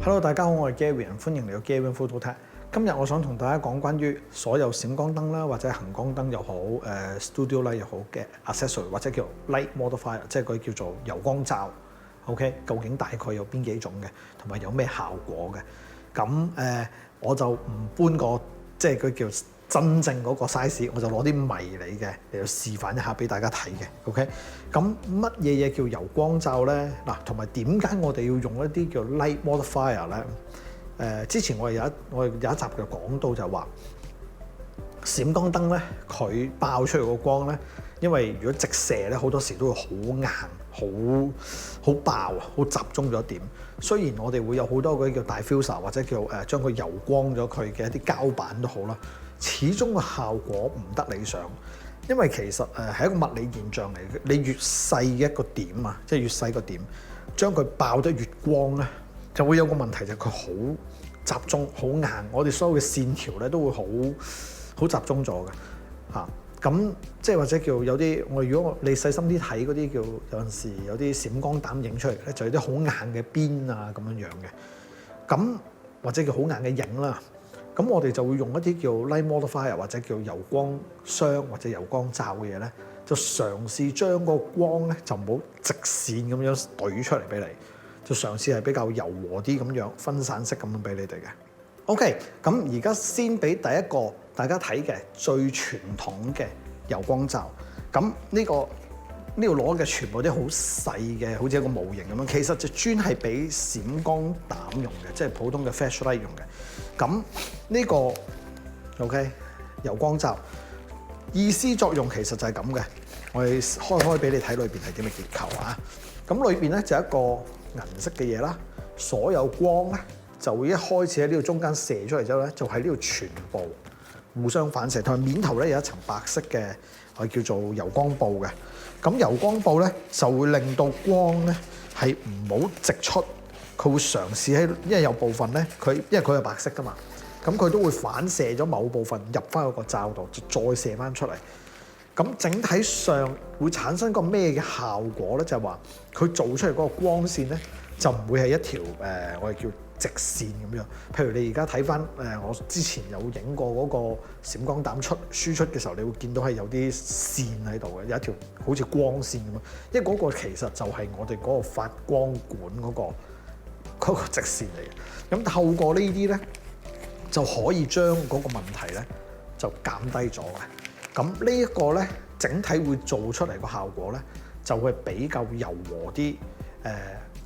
Hello， 大家好，我係 Gary， 歡迎嚟到 Gary Phototech。今日我想同大家講關於所有閃光燈啦，或者行光燈又好，Studio Light 又好嘅 accessory 或者叫 Light Modifier， 即係佢叫做柔光罩。OK， 究竟大概有邊幾種嘅，同埋有咩效果嘅？咁我就唔搬個即係佢叫真正嗰個 size， 我就攞啲迷你嘅嚟到示範一下俾大家睇嘅。OK， 咁乜嘢叫柔光罩咧？嗱，同埋點解我哋要用一啲叫 light modifier 咧？之前我有一集嘅講到就話閃光燈咧，佢爆出嚟個光咧，因為如果直射咧，好多時都會好硬、好爆啊，好集中咗點。雖然我哋會有好多嗰啲叫 diffuser 或者叫將佢柔光咗佢嘅一啲膠板都好啦，始終個效果唔得理想。因為其實係一個物理現象嚟嘅，你越細嘅一個點啊，即係越細個點，將佢爆得越光咧，就會有個問題就係佢好集中、好硬，我哋所有嘅線條咧都會好集中咗嘅嚇。咁即係或者叫有啲如果你細心啲睇嗰啲叫有陣時有啲閃光彈影出嚟咧，就有啲好硬嘅邊啊咁樣樣嘅。咁或者叫好硬嘅影啦。咁我哋就會用一啲叫 light modifier 或者叫柔光箱或者柔光罩嘅嘢咧，就嘗試將個光咧就唔好直線咁樣懟出嚟俾你，就嘗試係比較柔和啲咁樣分散式咁樣俾你哋嘅。OK， 咁而家先俾第一個大家睇嘅最傳統嘅柔光罩。咁呢度攞嘅全部都好細嘅，好似一個模型咁樣。其實就專係俾閃光膽用嘅，即係普通嘅 flashlight 用嘅。咁呢個 OK 柔光罩意思作用其實就係咁嘅。我哋開俾你睇裏邊係點嘅結構啊。咁裏邊咧就係一個銀色嘅嘢啦，所有光咧就會一開始喺呢度中間射出嚟之後咧，就喺呢度全部互相反射，同埋面頭咧有一層白色嘅我哋叫做柔光布嘅。咁柔光布咧就會令到光咧係唔好直出，佢會嘗試喺，因為有部分咧因為佢係白色噶嘛，咁佢都會反射咗某部分入翻嗰個罩度，就再射翻出嚟。咁整體上會產生個咩嘅效果咧？就係話佢做出嚟嗰個光線咧，就唔會係一條我哋叫直線咁樣。譬如你而家睇翻我之前有影過嗰個閃光膽輸出嘅時候，你會見到係有啲線喺度嘅，有一條好似光線咁樣。因為嗰個其實就係我哋嗰個發光管嗰個直線嚟嘅。咁透過呢啲咧，就可以將嗰個問題咧就減低咗嘅。咁呢一個咧，整體會做出嚟個效果咧，就會比較柔和啲、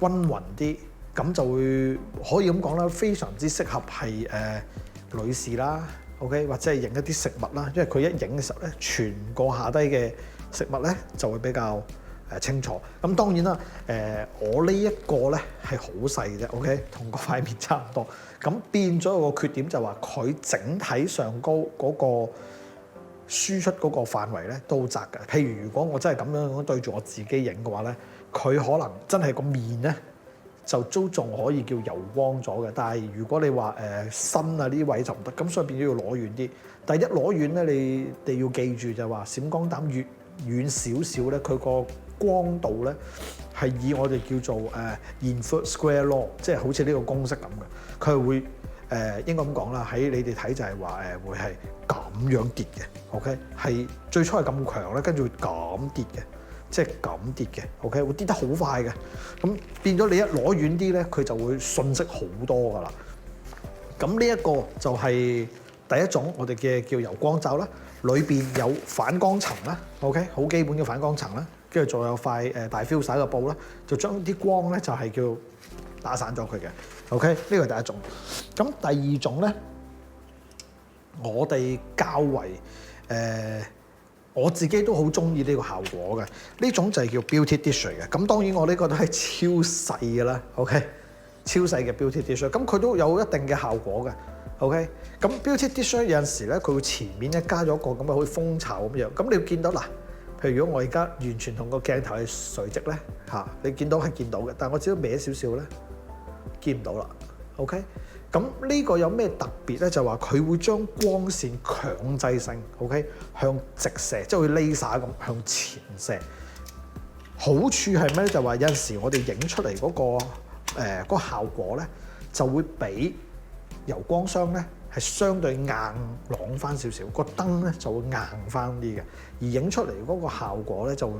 均勻啲，咁就會可以咁講啦，非常之適合係女士啦 ，OK， 或者係影一啲食物啦，因為佢一影嘅時候咧，全個下低嘅食物咧就會比較清楚。咁當然啦，我呢一個咧係好細嘅啫 ，OK， 同個塊面差唔多。咁變咗有個缺點就係話佢整體上高嗰個輸出嗰個範圍咧都窄嘅。譬如如果我真係咁樣對住我自己影嘅話咧，佢可能真係個面咧就都仲可以叫柔光咗嘅。但係如果你話身啊呢啲位就唔得，咁所以變咗要攞遠啲。但係一攞遠咧，你哋要記住就係話閃光膽越遠少少咧，佢個光度咧係以我哋叫做inverse square law， 即係好似呢個公式咁嘅，佢係會應該咁講啦。喺你哋睇就係話會係咁樣跌嘅 ，OK， 係最初係咁強咧，跟住會咁跌嘅，即係咁跌嘅 ，OK， 會跌得好快嘅。咁變咗你一攞遠啲咧，佢就會遜色好多噶啦。咁呢一個就係第一種我哋嘅叫柔光罩啦，裏邊有反光層啦 ，OK， 好基本嘅反光層啦，跟住仲有塊diffuser嘅布啦，就將啲光咧就係叫打散咗佢嘅 ，OK， 呢個係第一種。咁第二種咧，我哋較為我自己都好中意呢個效果嘅，呢種就係叫 beauty dish 嚟嘅。咁當然我呢個都係超細嘅啦 ，OK， 超細嘅 beauty dish， 咁佢都有一定嘅效果嘅 ，OK。咁 beauty dish 有陣時咧，佢會前面咧加咗一個咁嘅好似蜂巢咁樣，咁你會見到嗱，譬如如果我而家完全同個鏡頭係垂直咧嚇，你見到係見到嘅，但係我只要歪少少咧，見唔到啦 ，OK。咁呢個有咩特別咧？就話佢會將光線強制性 ，OK， 向直射，即係會 laser 咁向前射。好處係咩咧？就話有陣時我哋影出嚟嗰個效果咧，就會比油光箱咧係相對硬朗翻少少，個燈咧就會硬翻啲嘅，而影出嚟嗰個效果咧就會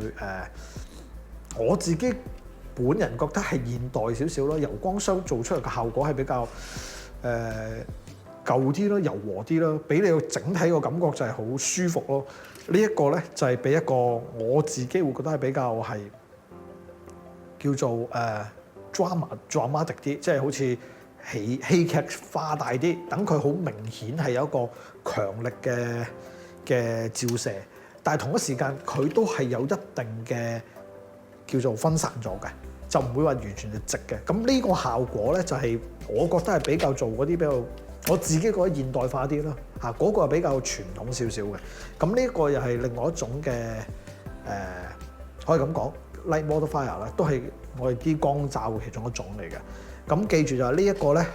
我自己本人覺得係現代少少咯。油光箱做出嚟嘅效果係比較舊啲咯，柔和啲咯，俾你個整體個感覺就係好舒服咯。呢一個咧就係俾一個我自己會覺得係比較係叫做dramatic 啲，即係好似戲劇化大啲，等佢好明顯係有一個強力嘅照射，但係同一時間佢都係有一定嘅叫做分散咗嘅，就唔會話完全係直嘅。咁呢個效果咧就係我覺得係比較做嗰啲比較我自己覺得現代化啲咯嚇，嗰個係比較傳統少少嘅。咁呢個又係另外一種嘅可以咁講 light modifier 啦，都係我哋啲光罩嘅其中一種嚟嘅。咁記住就係呢一個咧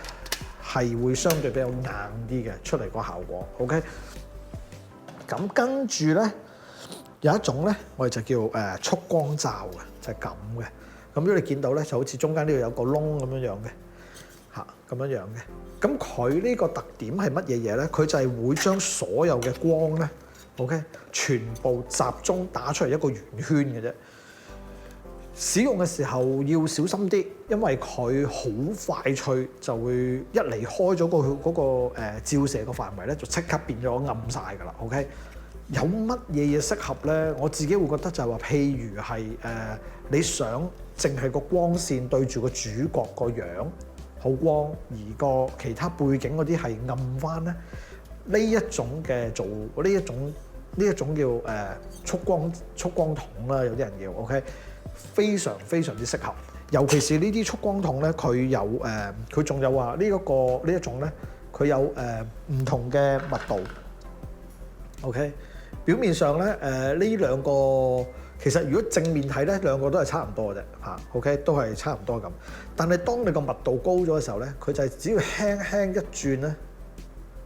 係會相對比較硬啲嘅出嚟個效果。OK， 咁跟住咧有一種咧我哋就叫束光罩嘅，就係咁嘅。咁如果你見到咧就好似中間呢度有個窿咁樣樣嘅嚇，咁樣樣嘅。咁佢呢個特點係乜嘢嘢咧？佢就係會將所有嘅光咧 ，OK， 全部集中打出嚟一個圓圈嘅啫。使用嘅時候要小心啲，因為佢好快脆就會一離開咗嗰個照射個範圍咧，就即刻變咗暗晒㗎啦。OK， 有乜嘢嘢適合咧？我自己會覺得就係話，譬如係你想淨係個光線對住個主角個樣好光，而個其他背景嗰啲係暗翻咧，呢一種嘅做呢一種叫束光筒啦，有啲人叫 OK。非常非常之適合，尤其是呢啲束光筒咧，佢有佢仲有話呢一種咧，佢有唔同嘅密度。OK， 表面上咧呢兩個其實如果正面睇咧，兩個都係差唔多嘅啫嚇。OK， 都係差唔多咁。但係當你個密度高咗嘅時候咧，佢就係只要輕輕一轉咧，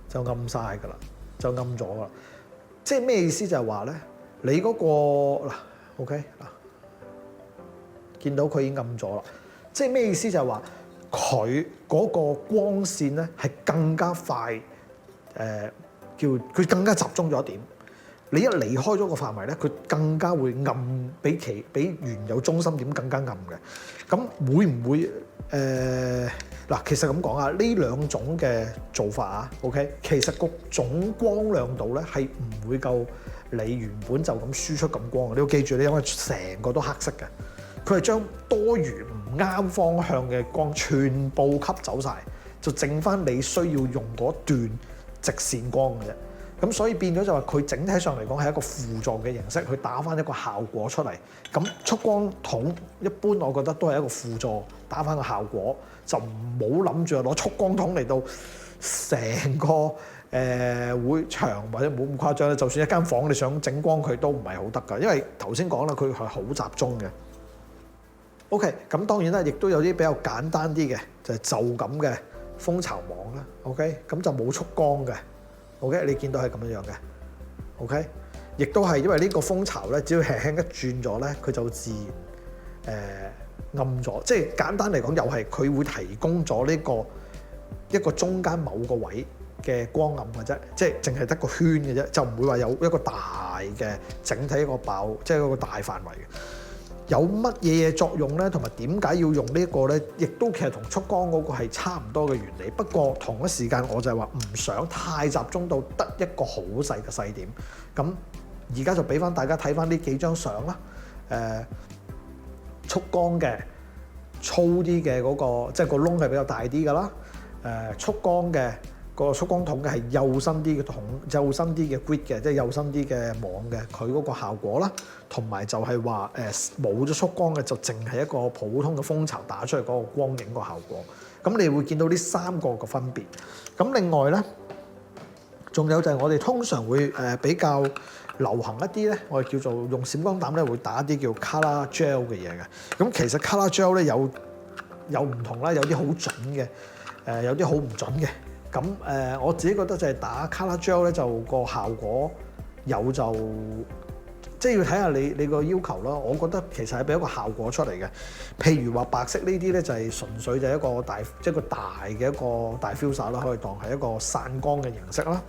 就暗晒㗎啦，就暗咗㗎啦。即係咩意思？就係話咧，你嗰個嗱 OK 嗱。見到佢已經暗咗啦，即係咩意思？就係話佢嗰個光線咧係更加快，叫佢更加集中咗一點。你一離開咗個範圍咧，佢更加會暗，比原有中心點更加暗嘅。咁會唔會嗱？其實咁講啊，呢兩種嘅做法啊 ，OK， 其實個總光亮度咧係唔會夠你原本就咁輸出咁光嘅。你要記住，你因為成個都黑色嘅。佢係將多餘唔啱方向嘅光全部吸走晒，就剩翻你需要用嗰段直線光嘅啫。咁所以變咗就話佢整體上嚟講係一個輔助嘅形式，去打翻一個效果出嚟。咁束光筒一般我覺得都係一個輔助，打翻個效果，就唔好諗住攞束光筒嚟到成個會場或者冇咁誇張咧。就算一間房你想整光佢都唔係好得㗎，因為頭先講啦，佢係好集中嘅。OK， 咁當然啦，亦都有啲比較簡單啲嘅，就係就咁嘅蜂巢網啦。OK， 咁就冇束光嘅。OK， 你見到係咁樣樣嘅。OK， 亦都係因為呢個蜂巢咧，只要輕輕一轉咗咧，佢就自然暗咗。即係簡單嚟講，又係佢會提供咗呢個一個中間某個位嘅光暗嘅啫，即係淨係得個圈嘅啫，就唔會話有一個大嘅整體一個爆，即係一個大範圍嘅。有乜嘢作用咧？同埋點解要用呢一個咧？亦都其實同束光嗰個係差唔多嘅原理。不過同一時間我就係話唔想太集中到得一個好細嘅細點。咁而家就俾翻大家睇翻呢幾張相啦。束光嘅粗啲嘅嗰個，即係個窿係比較大啲㗎啦。束光嘅個束光筒嘅係幼身啲嘅筒，幼身啲嘅 grid 嘅，即係幼身啲嘅網嘅，佢嗰個效果啦，同埋就係話冇咗束光嘅，就淨係一個普通嘅蜂巢打出嚟嗰個光影個效果。咁你會見到呢三個嘅分別。咁另外咧，仲有就係我哋通常會比較流行一啲咧，我哋叫做用閃光膽咧會打一啲叫 color gel 嘅嘢嘅。咁其實 color gel 咧有唔同啦，有啲好準嘅，有啲好唔準嘅。咁我自己覺得就係打 color gel 咧，就個效果有就即係要睇下你個要求啦。我覺得其實係俾一個效果出嚟嘅。譬如話白色呢啲咧就係純粹就係一個大嘅一個大 diffuser 啦，可以當係一個散光嘅形式啦。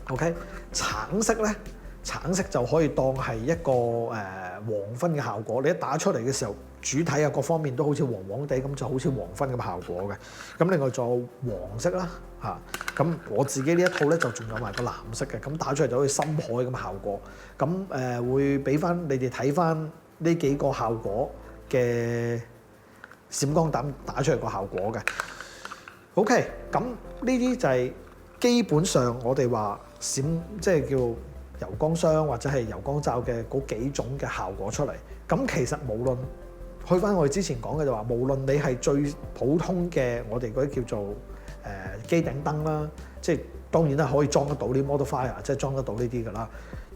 OK， 橙色咧，橙色就可以當係一個黃昏嘅效果。你一打出嚟嘅時候，主體啊各方面都好似黃黃地咁，就好似黃昏咁效果嘅。咁另外仲有黃色啦嚇，咁我自己呢一套咧就仲有埋個藍色嘅，咁打出嚟就好似深海咁效果。咁會俾翻你哋睇翻呢幾個效果嘅閃光彈打出嚟個效果嘅。OK， 咁呢啲就係基本上我哋話閃即係叫柔光箱或者係柔光罩嘅嗰幾種嘅效果出嚟。咁其實無論去翻我哋之前講嘅就話，無論你係最普通嘅我哋嗰啲叫做機頂燈啦，即係當然啦可以裝得到啲 modifier， 即係裝得到呢啲㗎啦。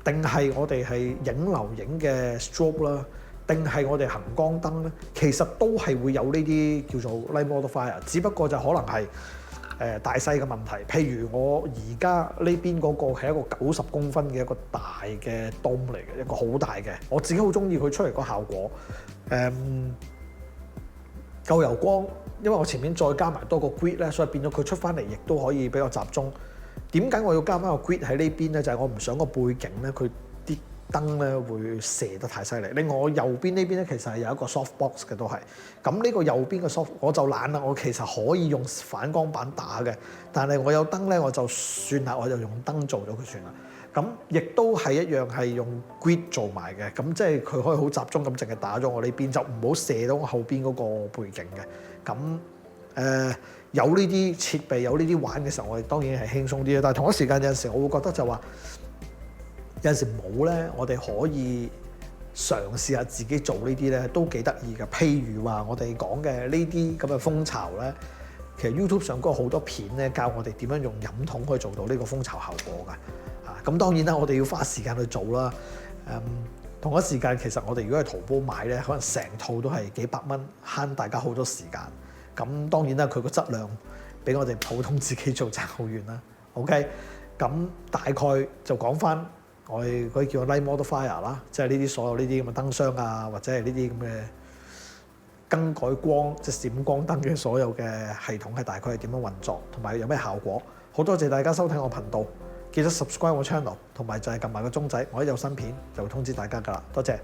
定係我哋係影樓影嘅 strobe 啦，定係我哋行光燈咧，其實都係會有呢啲叫做 light modifier， 只不過就可能係大細嘅問題。譬如我而家呢邊嗰個係一個90公分嘅一個大嘅 dome 嚟嘅，一個好大嘅，我自己好中意佢出嚟個效果。夠柔光，因為我前面再加埋多個 grid 咧，所以變咗佢出翻嚟亦都可以比較集中。點解我要加翻個 grid 喺呢邊咧？就係我唔想個背景咧，佢啲燈咧會射得太犀利。另外我右邊呢邊咧，其實係有一個 soft box 嘅都係。咁呢個右邊嘅 soft 我就懶啦，我其實可以用反光板打嘅，但係我有燈咧，我就算啦，我就用燈做咗佢算啦。咁亦都係一樣係用 grid 做埋嘅，咁即係佢可以好集中咁淨係打咗我呢邊，就唔好射到我後邊嗰個背景嘅。咁有呢啲設備有呢啲玩嘅時候，我哋當然係輕鬆啲啦。但係同一時間有陣時我會覺得就話有陣時冇咧，我哋可以嘗試下自己做呢啲咧，都幾得意嘅。譬如話我哋講嘅呢啲咁嘅蜂巢咧，其實 YouTube 上嗰個好多片咧教我哋點樣用飲筒可以做到呢個蜂巢效果㗎。咁當然啦，我哋要花時間去做啦。同一時間其實我哋如果喺淘寶買咧，可能成套都係幾百蚊，慳大家好多時間。咁當然啦，佢個質量比我哋普通自己做差好遠啦。OK， 咁大概就講翻我哋嗰啲叫 light modifier 啦，即係呢啲所有呢啲咁嘅燈箱啊，或者係呢啲咁嘅更改光即係閃光燈嘅所有嘅系統係大概係點樣運作，同埋有咩效果。好多謝大家收睇我頻道。記得 subscribe 我 channel， 同埋就係撳埋個鐘仔，我一有新片就會通知大家㗎啦。多謝。